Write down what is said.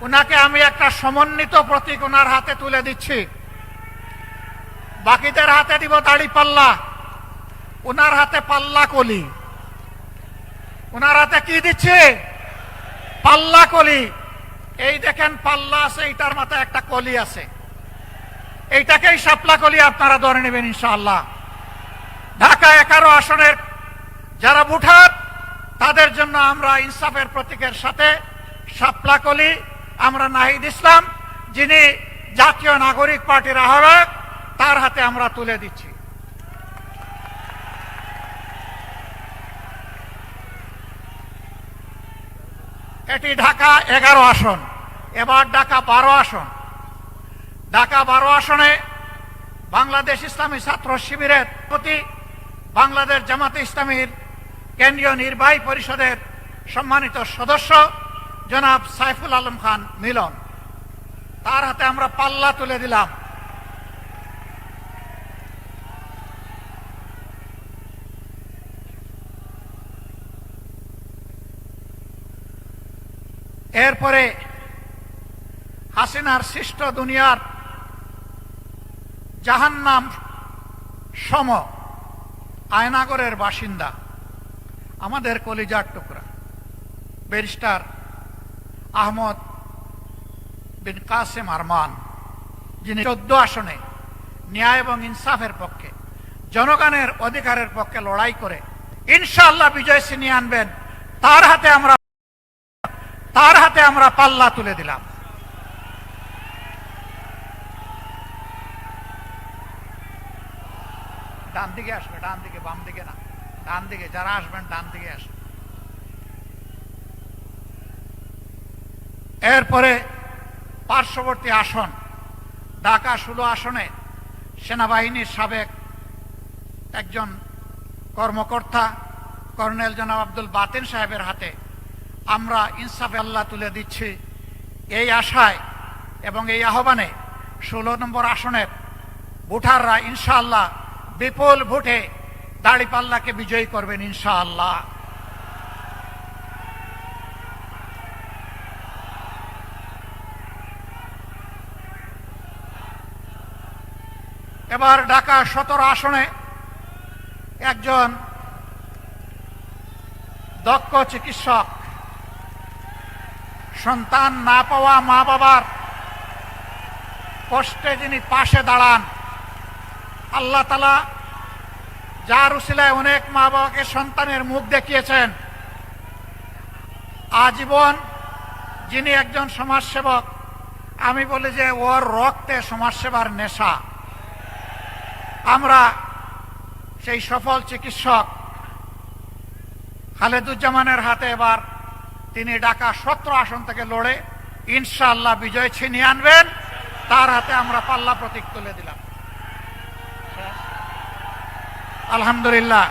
উনাকে আমি একটা সমন্বিত প্রতীক ওনার হাতে তুলে দিচ্ছি। বাকিদের হাতে দিব দাড়ি পাল্লা, ওনার হাতে পাল্লা কলি। ওনার হাতে কি দিচ্ছে? পাল্লা কলি। এই দেখেন পাল্লা আছে, এইটার মাথায় একটা কলি আছে, এইটাকেই শাপলা কলি আপনারা ধরে নেবেন ইনশাআল্লাহ। ঢাকা 11 আসনের যারা ভোটার তাদের জন্য আমরা ইনসাফের প্রতীকের সাথে শাপলা কলি আমরা নাহিদ ইসলাম, যিনি জাতীয় নাগরিক পার্টির আহ্বায়ক, তার হাতে আমরা তুলে দিচ্ছি। এটি ঢাকা 11 আসন। এবার ঢাকা 12 আসন। ঢাকা 12 আসনে বাংলাদেশ ইসলামী ছাত্র শিবিরের প্রতি বাংলাদেশ জামাতে ইসলামীর কেন্দ্রীয় নির্বাহী পরিষদের সম্মানিত সদস্য জনাব সাইফুল আলম খান মিলন, তার হাতে আমরা পাল্লা তুলে দিলাম। এরপরে হাসিনার সৃষ্ট দুনিয়ার জাহান্নাম সম আয়নাগরের বাসিন্দা আমাদের কলিজার টুকরা ব্যারিস্টার আহমদ বিন কাসেম আরমান, যিনি 14 আসনে ন্যায় এবং ইনসাফের পক্ষে, জনগণের অধিকারের পক্ষে লড়াই করে ইনশাআল্লাহ বিজয় ছিনিয়ে আনবেন, তার হাতে আমরা পাল্লা তুলে দিলাম। ডান দিকে আসবে, ডান দিকে, বাম দিকে না, ডান দিকে। যারা আসবেন ডান দিকে আসবেন। এরপরে পার্শ্ববর্তী আসন ঢাকা 16 আসনে সেনাবাহিনীর সাবেক একজন কর্মকর্তা কর্নেল জনাব আব্দুল বাতেন সাহেবের হাতে আমরা ইনসাফে আল্লাহ তুলে দিচ্ছি। এই আশায় এবং এই আহ্বানে 16 নম্বর আসনের ভোটাররা ইনশাআল্লাহ বিপুল ভোটে দাড়িপাল্লাকে বিজয়ী করবেন ইনশাআল্লাহ। এবার ঢাকা 17 আসনে একজন দক্ষ চিকিৎসক, সন্তান না পাওয়া মা বাবার কষ্টে যিনি পাশে দাঁড়ান, আল্লাহ তাআলা যার উসিলায় অনেক মা বাবাকে সন্তানের মুখ দেখিয়েছেন, আজীবন যিনি একজন সমাজসেবক, আমি বলি যে ওর রক্তে সমাজসেবার নেশা। আমরা সেই সফল চিকিৎসক খালেদুজ্জামানের হাতে এবার তিনি ঢাকা 17 আসন থেকে লড়ে ইনশাআল্লাহ বিজয় ছিনিয়ে আনবেন, তার হাতে আমরা পাল্লা প্রতীক তুলে দিলাম। আলহামদুলিল্লাহ।